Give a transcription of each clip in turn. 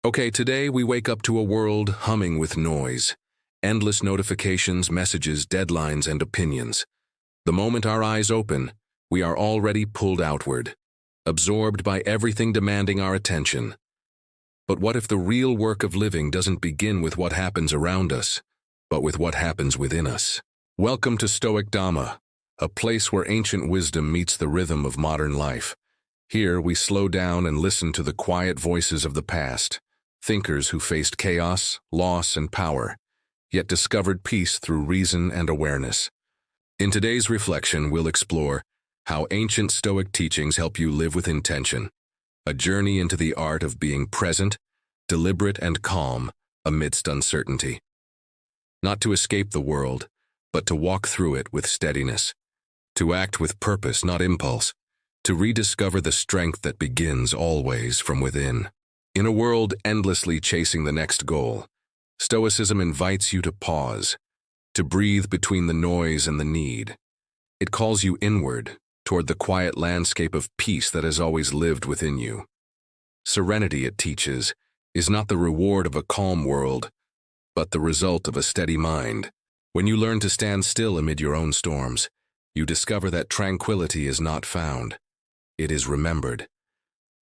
Okay, today we wake up to a world humming with noise. Endless notifications, messages, deadlines, and opinions. The moment our eyes open, we are already pulled outward, absorbed by everything demanding our attention. But what if the real work of living doesn't begin with what happens around us, but with what happens within us? Welcome to Stoic Dhamma, a place where ancient wisdom meets the rhythm of modern life. Here we slow down and listen to the quiet voices of the past, thinkers who faced chaos, loss, and power, yet discovered peace through reason and awareness. In today's reflection, we'll explore how ancient Stoic teachings help you live with intention, a journey into the art of being present, deliberate, and calm amidst uncertainty. Not to escape the world, but to walk through it with steadiness, to act with purpose, not impulse, to rediscover the strength that begins always from within. In a world endlessly chasing the next goal, Stoicism invites you to pause, to breathe between the noise and the need. It calls you inward, toward the quiet landscape of peace that has always lived within you. Serenity, it teaches, is not the reward of a calm world, but the result of a steady mind. When you learn to stand still amid your own storms, you discover that tranquility is not found. It is remembered.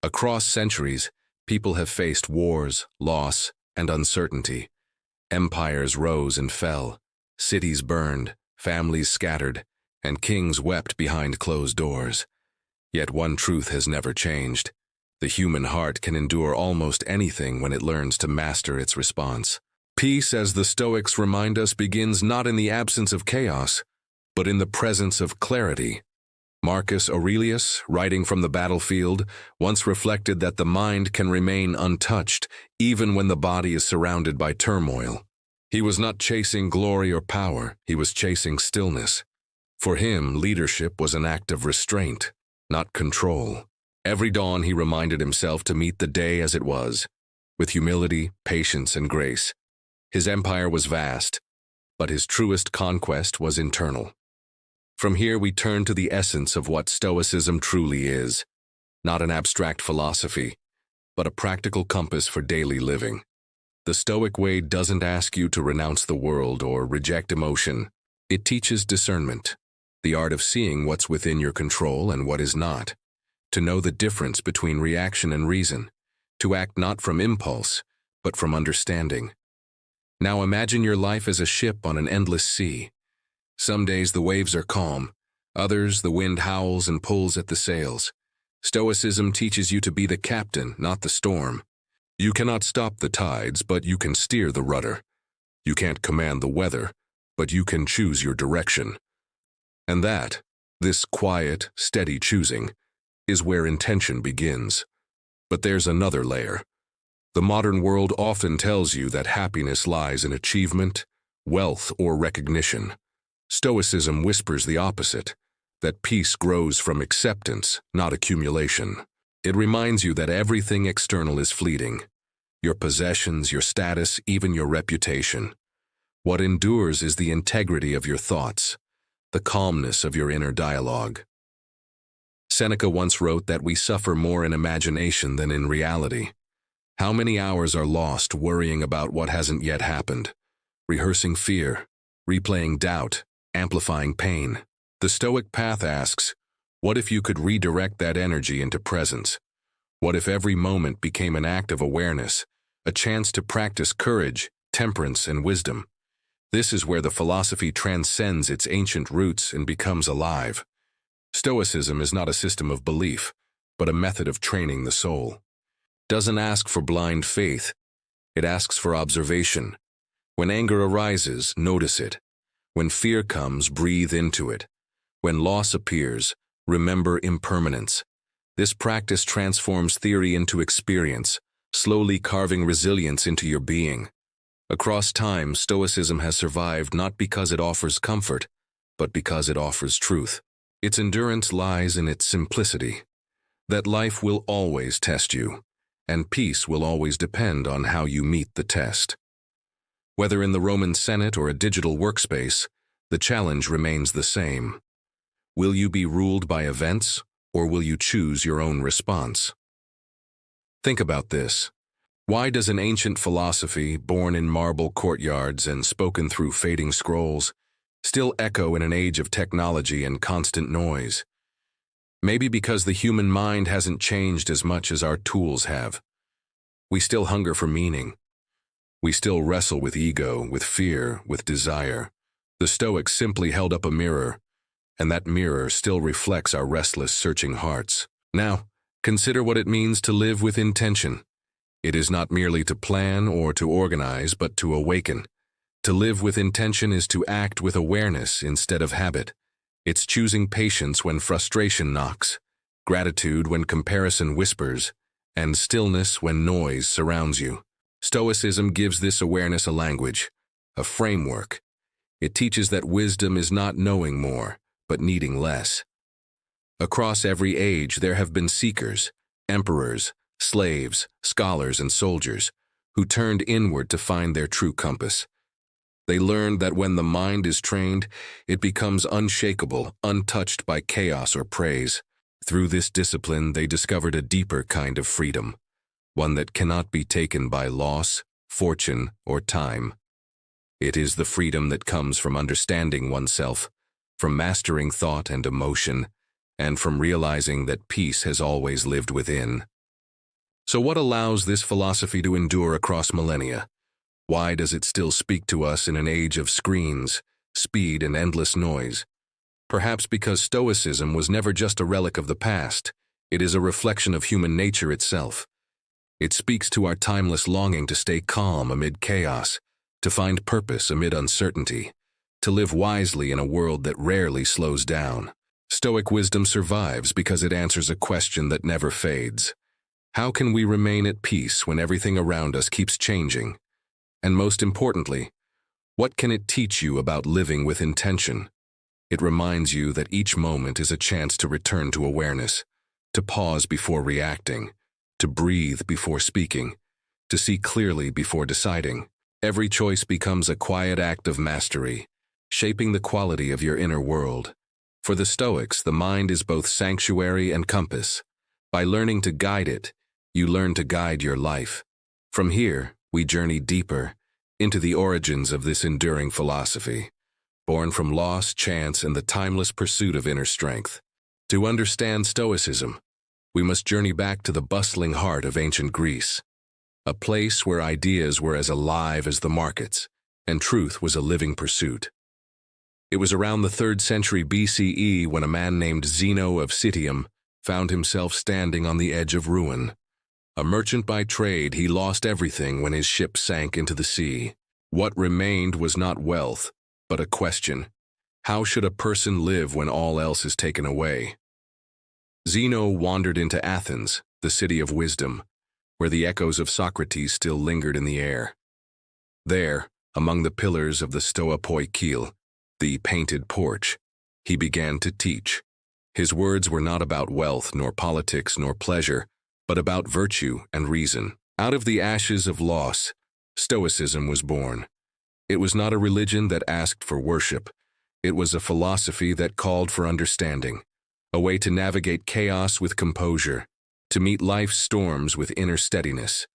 Across centuries, people have faced wars, loss, and uncertainty. Empires rose and fell, cities burned, families scattered, and kings wept behind closed doors. Yet one truth has never changed. The human heart can endure almost anything when it learns to master its response. Peace, as the Stoics remind us, begins not in the absence of chaos, but in the presence of clarity. Marcus Aurelius, writing from the battlefield, once reflected that the mind can remain untouched even when the body is surrounded by turmoil. He was not chasing glory or power, he was chasing stillness. For him, leadership was an act of restraint, not control. Every dawn he reminded himself to meet the day as it was, with humility, patience, and grace. His empire was vast, but his truest conquest was internal. From here we turn to the essence of what Stoicism truly is, not an abstract philosophy, but a practical compass for daily living. The Stoic way doesn't ask you to renounce the world or reject emotion. It teaches discernment, the art of seeing what's within your control and what is not, to know the difference between reaction and reason, to act not from impulse, but from understanding. Now imagine your life as a ship on an endless sea. Some days the waves are calm, others the wind howls and pulls at the sails. Stoicism teaches you to be the captain, not the storm. You cannot stop the tides, but you can steer the rudder. You can't command the weather, but you can choose your direction. And this quiet, steady choosing, is where intention begins. But there's another layer. The modern world often tells you that happiness lies in achievement, wealth, or recognition. Stoicism whispers the opposite, that peace grows from acceptance, not accumulation. It reminds you that everything external is fleeting. Your possessions, your status, even your reputation. What endures is the integrity of your thoughts, the calmness of your inner dialogue. Seneca once wrote that we suffer more in imagination than in reality. How many hours are lost worrying about what hasn't yet happened, rehearsing fear, replaying doubt, amplifying pain? The Stoic path asks, what if you could redirect that energy into presence? What if every moment became an act of awareness, a chance to practice courage, temperance, and wisdom? This is where the philosophy transcends its ancient roots and becomes alive. Stoicism is not a system of belief, but a method of training the soul. It doesn't ask for blind faith, it asks for observation. When anger arises, notice it. When fear comes, breathe into it. When loss appears, remember impermanence. This practice transforms theory into experience, slowly carving resilience into your being. Across time, Stoicism has survived not because it offers comfort, but because it offers truth. Its endurance lies in its simplicity, that life will always test you, and peace will always depend on how you meet the test. Whether in the Roman Senate or a digital workspace, the challenge remains the same. Will you be ruled by events, or will you choose your own response? Think about this. Why does an ancient philosophy, born in marble courtyards and spoken through fading scrolls, still echo in an age of technology and constant noise? Maybe because the human mind hasn't changed as much as our tools have. We still hunger for meaning. We still wrestle with ego, with fear, with desire. The Stoics simply held up a mirror, and that mirror still reflects our restless, searching hearts. Now, consider what it means to live with intention. It is not merely to plan or to organize, but to awaken. To live with intention is to act with awareness instead of habit. It's choosing patience when frustration knocks, gratitude when comparison whispers, and stillness when noise surrounds you. Stoicism gives this awareness a language, a framework. It teaches that wisdom is not knowing more, but needing less. Across every age there have been seekers, emperors, slaves, scholars, and soldiers, who turned inward to find their true compass. They learned that when the mind is trained, it becomes unshakable, untouched by chaos or praise. Through this discipline, they discovered a deeper kind of freedom, one that cannot be taken by loss, fortune, or time. It is the freedom that comes from understanding oneself, from mastering thought and emotion, and from realizing that peace has always lived within. So what allows this philosophy to endure across millennia? Why does it still speak to us in an age of screens, speed, and endless noise? Perhaps because Stoicism was never just a relic of the past. It is a reflection of human nature itself. It speaks to our timeless longing to stay calm amid chaos, to find purpose amid uncertainty, to live wisely in a world that rarely slows down. Stoic wisdom survives because it answers a question that never fades. How can we remain at peace when everything around us keeps changing? And most importantly, what can it teach you about living with intention? It reminds you that each moment is a chance to return to awareness, to pause before reacting, to breathe before speaking, to see clearly before deciding. Every choice becomes a quiet act of mastery, shaping the quality of your inner world. For the Stoics, the mind is both sanctuary and compass. By learning to guide it, you learn to guide your life. From here, we journey deeper into the origins of this enduring philosophy, born from loss, chance, and the timeless pursuit of inner strength. To understand Stoicism, we must journey back to the bustling heart of ancient Greece, a place where ideas were as alive as the markets, and truth was a living pursuit. It was around the 3rd century BCE when a man named Zeno of Citium found himself standing on the edge of ruin. A merchant by trade, he lost everything when his ship sank into the sea. What remained was not wealth, but a question. How should a person live when all else is taken away? Zeno wandered into Athens, the city of wisdom, where the echoes of Socrates still lingered in the air. There, among the pillars of the Stoa, the painted porch, he began to teach. His words were not about wealth, nor politics, nor pleasure, but about virtue and reason. Out of the ashes of loss, Stoicism was born. It was not a religion that asked for worship. It was a philosophy that called for understanding, a way to navigate chaos with composure, to meet life's storms with inner steadiness.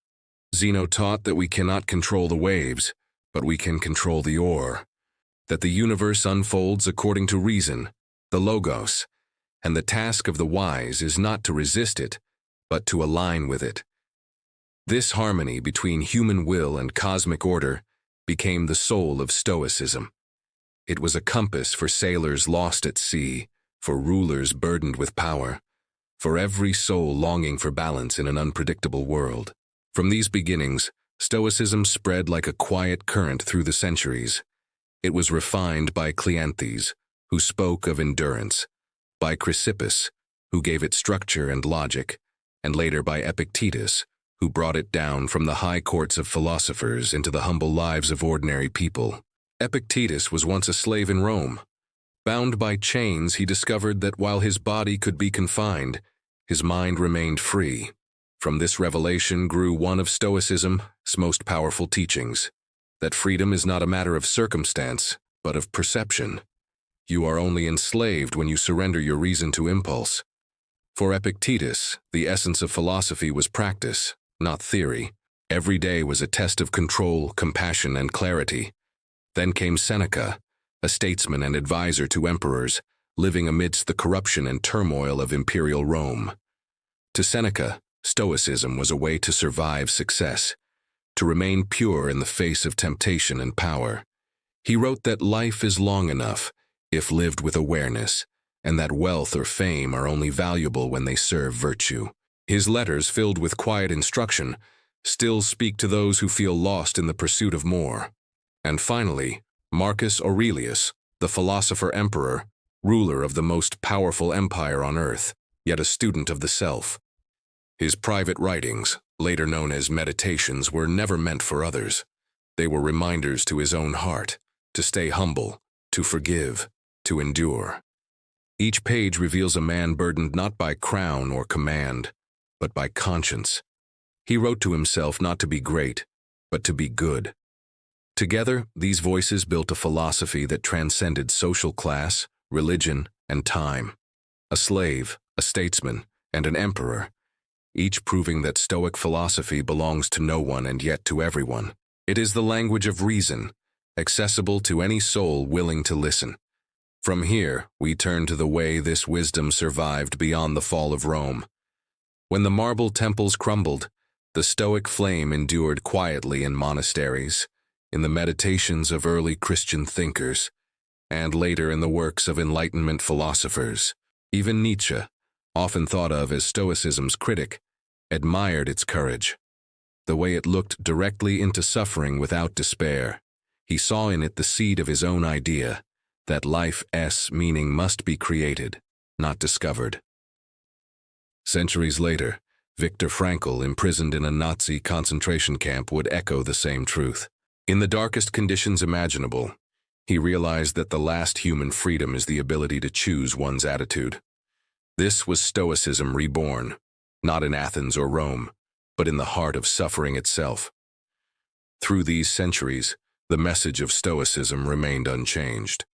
Zeno taught that we cannot control the waves, but we can control the oar, that the universe unfolds according to reason, the logos, and the task of the wise is not to resist it, but to align with it. This harmony between human will and cosmic order became the soul of Stoicism. It was a compass for sailors lost at sea, for rulers burdened with power, for every soul longing for balance in an unpredictable world. From these beginnings, Stoicism spread like a quiet current through the centuries. It was refined by Cleanthes, who spoke of endurance, by Chrysippus, who gave it structure and logic, and later by Epictetus, who brought it down from the high courts of philosophers into the humble lives of ordinary people. Epictetus was once a slave in Rome. Bound by chains, he discovered that while his body could be confined, his mind remained free. From this revelation grew one of Stoicism's most powerful teachings, that freedom is not a matter of circumstance, but of perception. You are only enslaved when you surrender your reason to impulse. For Epictetus, the essence of philosophy was practice, not theory. Every day was a test of control, compassion, and clarity. Then came Seneca, a statesman and advisor to emperors, living amidst the corruption and turmoil of imperial Rome. To Seneca, Stoicism was a way to survive success, to remain pure in the face of temptation and power. He wrote that life is long enough, if lived with awareness, and that wealth or fame are only valuable when they serve virtue. His letters, filled with quiet instruction, still speak to those who feel lost in the pursuit of more. And finally, Marcus Aurelius, the philosopher-emperor, ruler of the most powerful empire on earth, yet a student of the self. His private writings, later known as meditations, were never meant for others. They were reminders to his own heart, to stay humble, to forgive, to endure. Each page reveals a man burdened not by crown or command, but by conscience. He wrote to himself not to be great, but to be good. Together, these voices built a philosophy that transcended social class, religion, and time. A slave, a statesman, and an emperor, each proving that Stoic philosophy belongs to no one and yet to everyone. It is the language of reason, accessible to any soul willing to listen. From here, we turn to the way this wisdom survived beyond the fall of Rome. When the marble temples crumbled, the Stoic flame endured quietly in monasteries, in the meditations of early Christian thinkers, and later in the works of Enlightenment philosophers. Even Nietzsche, often thought of as Stoicism's critic, admired its courage. The way it looked directly into suffering without despair. He saw in it the seed of his own idea, that life's meaning must be created, not discovered. Centuries later, Viktor Frankl, imprisoned in a Nazi concentration camp, would echo the same truth. In the darkest conditions imaginable, he realized that the last human freedom is the ability to choose one's attitude. This was Stoicism reborn, not in Athens or Rome, but in the heart of suffering itself. Through these centuries, the message of Stoicism remained unchanged.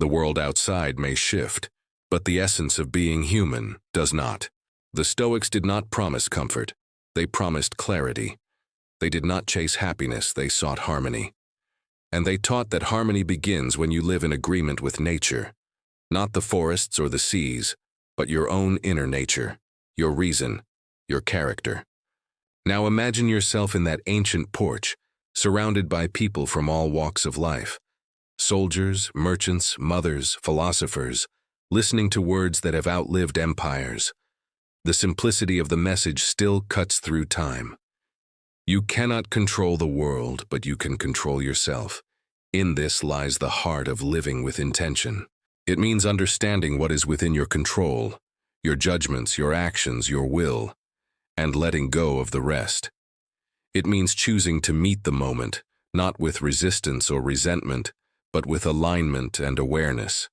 The world outside may shift, but the essence of being human does not. The Stoics did not promise comfort, they promised clarity. They did not chase happiness, they sought harmony. And they taught that harmony begins when you live in agreement with nature, not the forests or the seas, but your own inner nature, your reason, your character. Now imagine yourself in that ancient porch, surrounded by people from all walks of life. Soldiers, merchants, mothers, philosophers, listening to words that have outlived empires. The simplicity of the message still cuts through time. You cannot control the world, but you can control yourself. In this lies the heart of living with intention. It means understanding what is within your control, your judgments, your actions, your will, and letting go of the rest. It means choosing to meet the moment, not with resistance or resentment, but with alignment and awareness.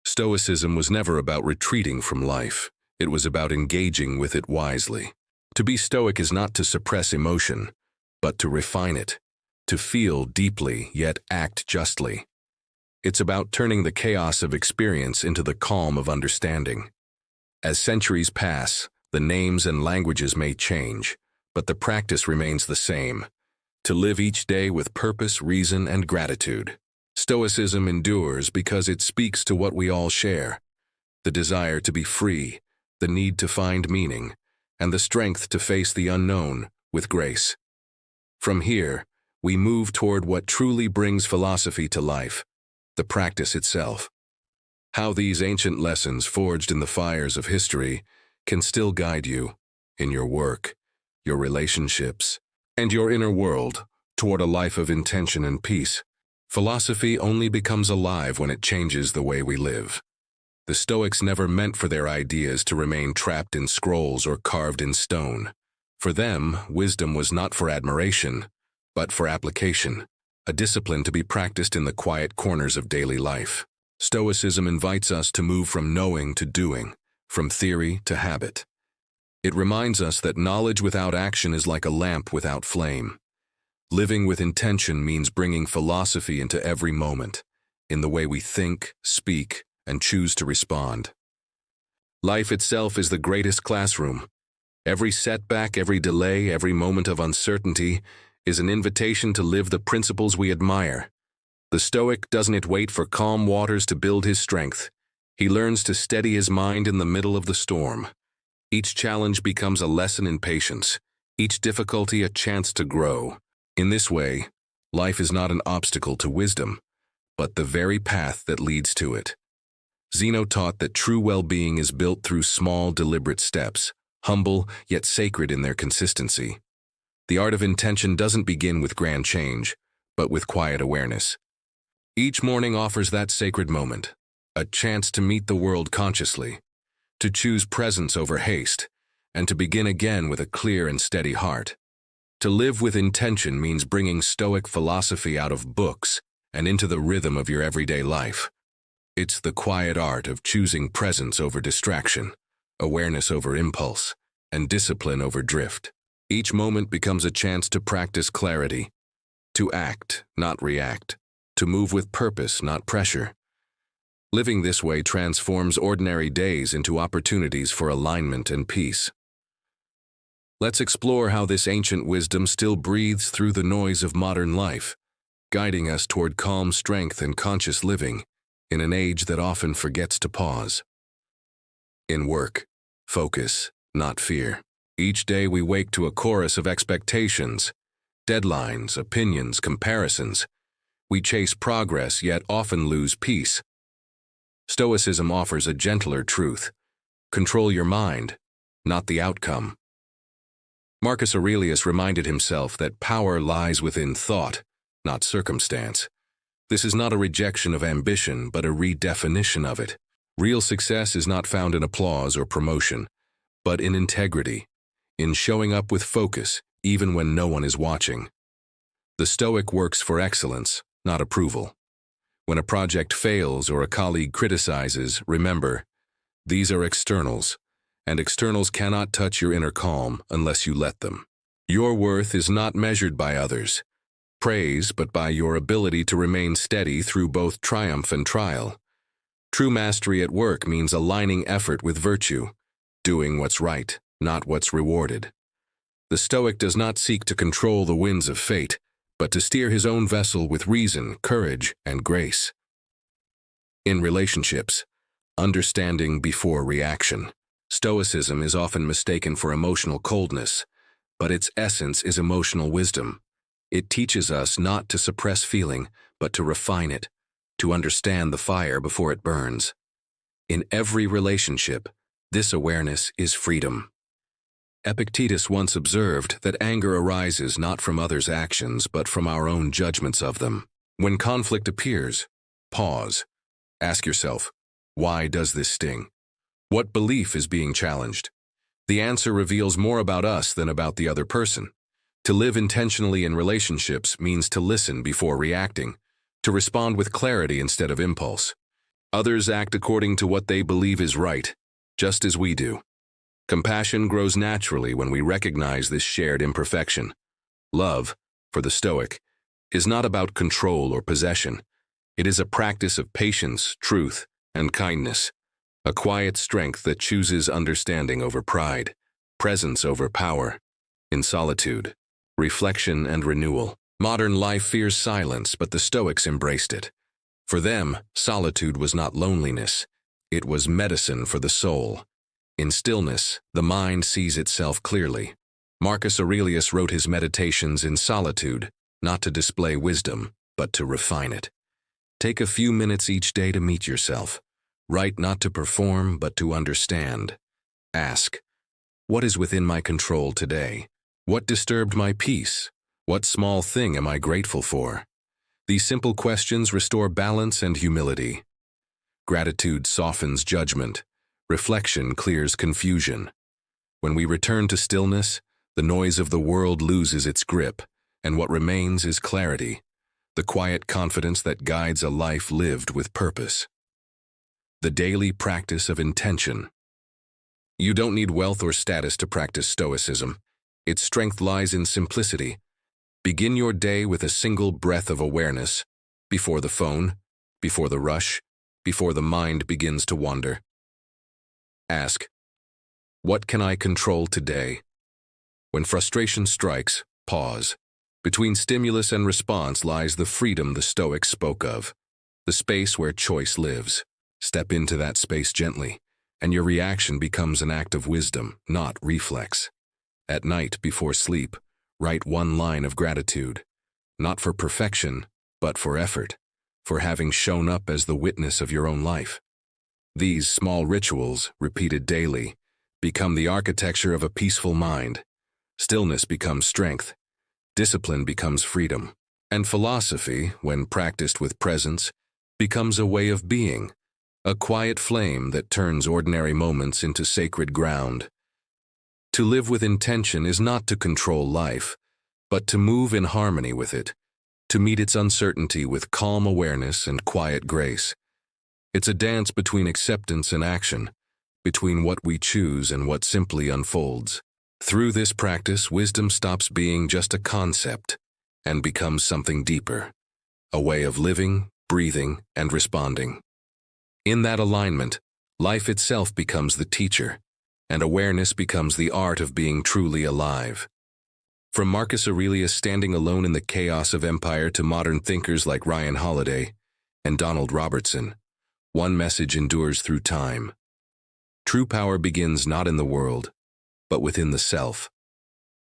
Stoicism was never about retreating from life. It was about engaging with it wisely. To be Stoic is not to suppress emotion, but to refine it, to feel deeply yet act justly. It's about turning the chaos of experience into the calm of understanding. As centuries pass, the names and languages may change, but the practice remains the same: to live each day with purpose, reason, and gratitude. Stoicism endures because it speaks to what we all share: the desire to be free, the need to find meaning, and the strength to face the unknown with grace. From here, we move toward what truly brings philosophy to life: the practice itself. How these ancient lessons, forged in the fires of history, can still guide you in your work, your relationships, and your inner world toward a life of intention and peace. Philosophy only becomes alive when it changes the way we live. The Stoics never meant for their ideas to remain trapped in scrolls or carved in stone. For them, wisdom was not for admiration, but for application, a discipline to be practiced in the quiet corners of daily life. Stoicism invites us to move from knowing to doing, from theory to habit. It reminds us that knowledge without action is like a lamp without flame. Living with intention means bringing philosophy into every moment, in the way we think, speak, and choose to respond. Life itself is the greatest classroom. Every setback, every delay, every moment of uncertainty is an invitation to live the principles we admire. The Stoic doesn't wait for calm waters to build his strength. He learns to steady his mind in the middle of the storm. Each challenge becomes a lesson in patience, each difficulty a chance to grow. In this way, life is not an obstacle to wisdom, but the very path that leads to it. Zeno taught that true well-being is built through small, deliberate steps, humble yet sacred in their consistency. The art of intention doesn't begin with grand change, but with quiet awareness. Each morning offers that sacred moment, a chance to meet the world consciously, to choose presence over haste, and to begin again with a clear and steady heart. To live with intention means bringing Stoic philosophy out of books and into the rhythm of your everyday life. It's the quiet art of choosing presence over distraction, awareness over impulse, and discipline over drift. Each moment becomes a chance to practice clarity, to act, not react, to move with purpose, not pressure. Living this way transforms ordinary days into opportunities for alignment and peace. Let's explore how this ancient wisdom still breathes through the noise of modern life, guiding us toward calm strength and conscious living in an age that often forgets to pause. In work, focus, not fear. Each day we wake to a chorus of expectations, deadlines, opinions, comparisons. We chase progress, yet often lose peace. Stoicism offers a gentler truth. Control your mind, not the outcome. Marcus Aurelius reminded himself that power lies within thought, not circumstance. This is not a rejection of ambition, but a redefinition of it. Real success is not found in applause or promotion, but in integrity, in showing up with focus, even when no one is watching. The Stoic works for excellence, not approval. When a project fails or a colleague criticizes, remember, these are externals, and externals cannot touch your inner calm unless you let them. Your worth is not measured by others' praise, but by your ability to remain steady through both triumph and trial. True mastery at work means aligning effort with virtue, doing what's right, not what's rewarded. The Stoic does not seek to control the winds of fate, but to steer his own vessel with reason, courage, and grace. In relationships, understanding before reaction. Stoicism is often mistaken for emotional coldness, but its essence is emotional wisdom. It teaches us not to suppress feeling, but to refine it, to understand the fire before it burns. In every relationship, this awareness is freedom. Epictetus once observed that anger arises not from others' actions, but from our own judgments of them. When conflict appears, pause. Ask yourself, why does this sting? What belief is being challenged? The answer reveals more about us than about the other person. To live intentionally in relationships means to listen before reacting, to respond with clarity instead of impulse. Others act according to what they believe is right, just as we do. Compassion grows naturally when we recognize this shared imperfection. Love, for the Stoic, is not about control or possession. It is a practice of patience, truth, and kindness. A quiet strength that chooses understanding over pride, presence over power, in solitude, reflection and renewal. Modern life fears silence, but the Stoics embraced it. For them, solitude was not loneliness. It was medicine for the soul. In stillness, the mind sees itself clearly. Marcus Aurelius wrote his meditations in solitude, not to display wisdom, but to refine it. Take a few minutes each day to meet yourself. Write not to perform, but to understand. Ask, what is within my control today? What disturbed my peace? What small thing am I grateful for? These simple questions restore balance and humility. Gratitude softens judgment. Reflection clears confusion. When we return to stillness, the noise of the world loses its grip, and what remains is clarity, the quiet confidence that guides a life lived with purpose. The daily practice of intention. You don't need wealth or status to practice Stoicism. Its strength lies in simplicity. Begin your day with a single breath of awareness, before the phone, before the rush, before the mind begins to wander. Ask, What can I control today? When frustration strikes, pause. Between stimulus and response lies the freedom the Stoics spoke of, the space where choice lives. Step into that space gently, and your reaction becomes an act of wisdom, not reflex. At night, before sleep, write one line of gratitude, not for perfection, but for effort, for having shown up as the witness of your own life. These small rituals, repeated daily, become the architecture of a peaceful mind. Stillness becomes strength, discipline becomes freedom, and philosophy, when practiced with presence, becomes a way of being, a quiet flame that turns ordinary moments into sacred ground. To live with intention is not to control life, but to move in harmony with it, to meet its uncertainty with calm awareness and quiet grace. It's a dance between acceptance and action, between what we choose and what simply unfolds. Through this practice, wisdom stops being just a concept and becomes something deeper, a way of living, breathing, and responding. In that alignment, life itself becomes the teacher, and awareness becomes the art of being truly alive. From Marcus Aurelius standing alone in the chaos of empire to modern thinkers like Ryan Holiday and Donald Robertson, one message endures through time. True power begins not in the world, but within the self.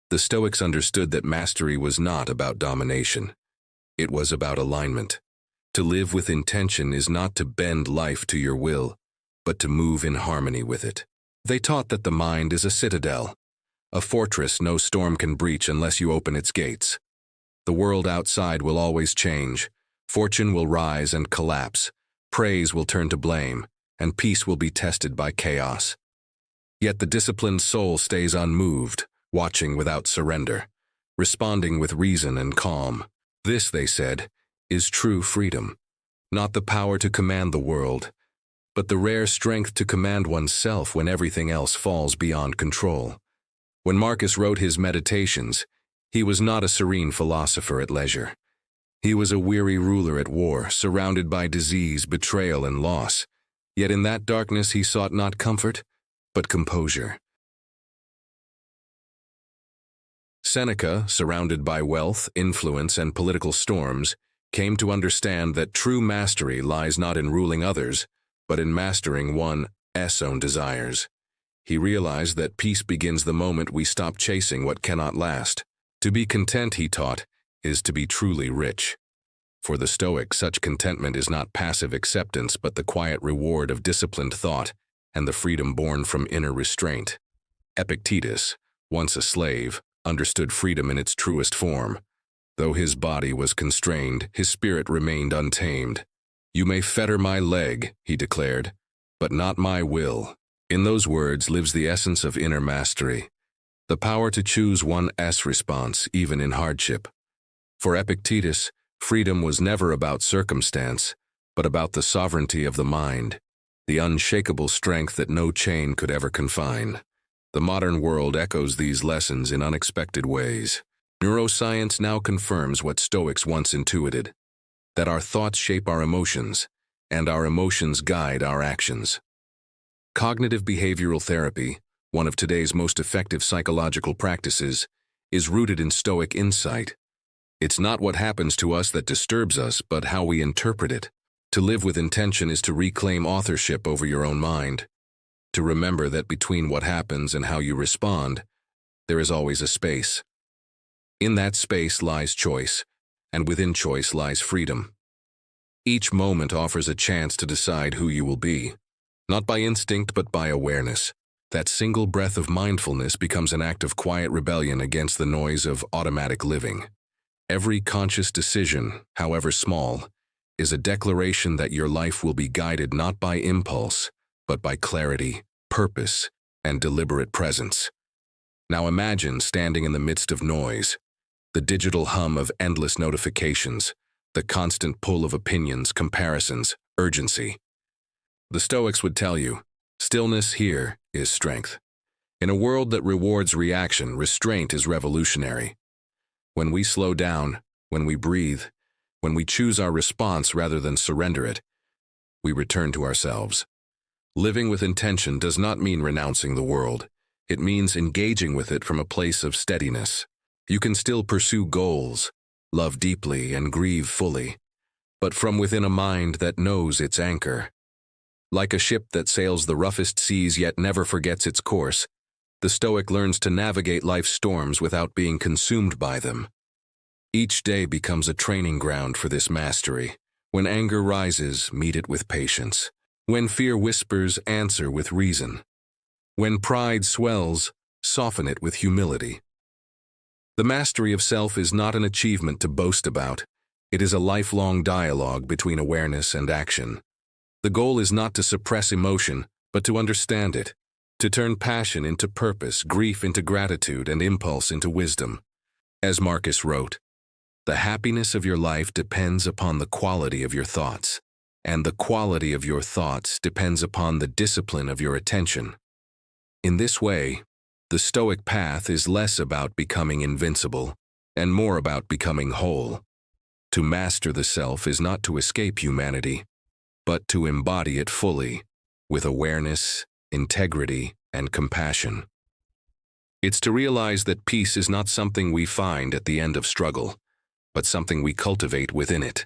The Stoics understood that mastery was not about domination. It was about alignment. To live with intention is not to bend life to your will, but to move in harmony with it. They taught that the mind is a citadel, a fortress no storm can breach unless you open its gates. The world outside will always change. Fortune will rise and collapse. Praise will turn to blame, and peace will be tested by chaos. Yet the disciplined soul stays unmoved, watching without surrender, responding with reason and calm. This, they said, is true freedom. Not the power to command the world, but the rare strength to command oneself when everything else falls beyond control. When Marcus wrote his Meditations, he was not a serene philosopher at leisure. He was a weary ruler at war, surrounded by disease, betrayal, and loss. Yet in that darkness he sought not comfort, but composure. Seneca, surrounded by wealth, influence, and political storms, came to understand that true mastery lies not in ruling others, but in mastering one's own desires. He realized that peace begins the moment we stop chasing what cannot last. To be content, he taught, is to be truly rich. For the Stoics, such contentment is not passive acceptance, but the quiet reward of disciplined thought and the freedom born from inner restraint. Epictetus, once a slave, understood freedom in its truest form. Though his body was constrained, his spirit remained untamed. "You may fetter my leg," he declared, "but not my will." In those words lives the essence of inner mastery, the power to choose one's response, even in hardship. For Epictetus, freedom was never about circumstance, but about the sovereignty of the mind, the unshakable strength that no chain could ever confine. The modern world echoes these lessons in unexpected ways. Neuroscience now confirms what Stoics once intuited, that our thoughts shape our emotions, and our emotions guide our actions. Cognitive behavioral therapy, one of today's most effective psychological practices, is rooted in Stoic insight. It's not what happens to us that disturbs us, but how we interpret it. To live with intention is to reclaim authorship over your own mind, to remember that between what happens and how you respond, there is always a space. In that space lies choice, and within choice lies freedom. Each moment offers a chance to decide who you will be, not by instinct but by awareness. That single breath of mindfulness becomes an act of quiet rebellion against the noise of automatic living. Every conscious decision, however small, is a declaration that your life will be guided not by impulse, but by clarity, purpose, and deliberate presence. Now imagine standing in the midst of noise, the digital hum of endless notifications, the constant pull of opinions, comparisons, urgency. The Stoics would tell you, stillness here is strength. In a world that rewards reaction, restraint is revolutionary. When we slow down, when we breathe, when we choose our response rather than surrender it, we return to ourselves. Living with intention does not mean renouncing the world. It means engaging with it from a place of steadiness. You can still pursue goals, love deeply and grieve fully, but from within a mind that knows its anchor. Like a ship that sails the roughest seas yet never forgets its course, the Stoic learns to navigate life's storms without being consumed by them. Each day becomes a training ground for this mastery. When anger rises, meet it with patience. When fear whispers, answer with reason. When pride swells, soften it with humility. The mastery of self is not an achievement to boast about. It is a lifelong dialogue between awareness and action. The goal is not to suppress emotion, but to understand it, to turn passion into purpose, grief into gratitude, and impulse into wisdom. As Marcus wrote, "The happiness of your life depends upon the quality of your thoughts, and the quality of your thoughts depends upon the discipline of your attention." In this way, the Stoic path is less about becoming invincible and more about becoming whole. To master the self is not to escape humanity, but to embody it fully, with awareness, integrity, and compassion. It's to realize that peace is not something we find at the end of struggle, but something we cultivate within it.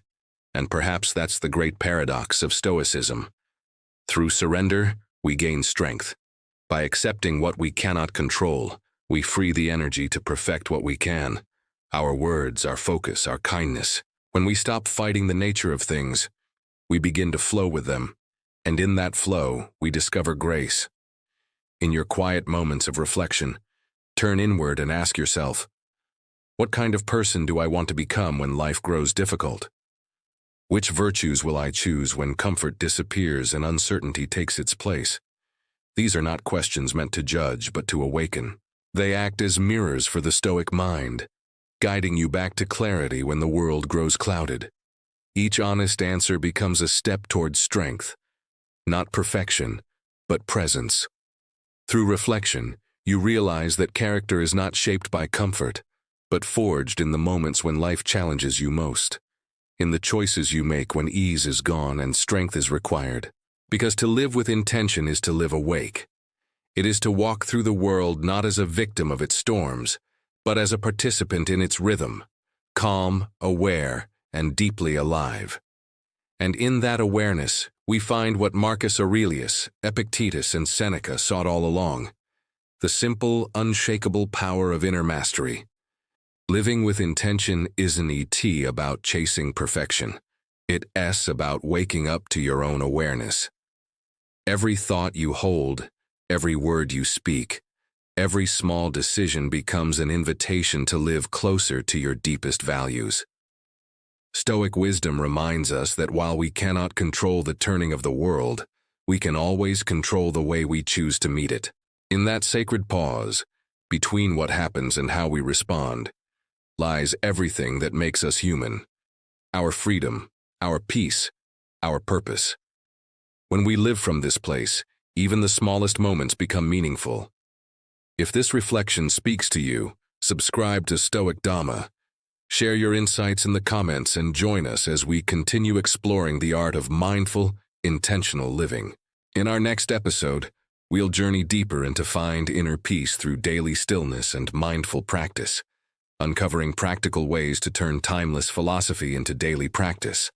And perhaps that's the great paradox of Stoicism. Through surrender, we gain strength. By accepting what we cannot control, we free the energy to perfect what we can. Our words, our focus, our kindness. When we stop fighting the nature of things, we begin to flow with them. And in that flow, we discover grace. In your quiet moments of reflection, turn inward and ask yourself, what kind of person do I want to become when life grows difficult? Which virtues will I choose when comfort disappears and uncertainty takes its place? These are not questions meant to judge, but to awaken. They act as mirrors for the Stoic mind, guiding you back to clarity when the world grows clouded. Each honest answer becomes a step towards strength, not perfection, but presence. Through reflection, you realize that character is not shaped by comfort, but forged in the moments when life challenges you most, in the choices you make when ease is gone and strength is required. Because to live with intention is to live awake. It is to walk through the world not as a victim of its storms, but as a participant in its rhythm, calm, aware, and deeply alive. And in that awareness, we find what Marcus Aurelius, Epictetus, and Seneca sought all along: the simple, unshakable power of inner mastery. Living with intention isn't about chasing perfection. It's about waking up to your own awareness. Every thought you hold, every word you speak, every small decision becomes an invitation to live closer to your deepest values. Stoic wisdom reminds us that while we cannot control the turning of the world, we can always control the way we choose to meet it. In that sacred pause, between what happens and how we respond, lies everything that makes us human: our freedom, our peace, our purpose. When we live from this place, even the smallest moments become meaningful. If this reflection speaks to you, subscribe to Stoic Dhamma. Share your insights in the comments and join us as we continue exploring the art of mindful, intentional living. In our next episode, we'll journey deeper into find inner peace through daily stillness and mindful practice, uncovering practical ways to turn timeless philosophy into daily practice.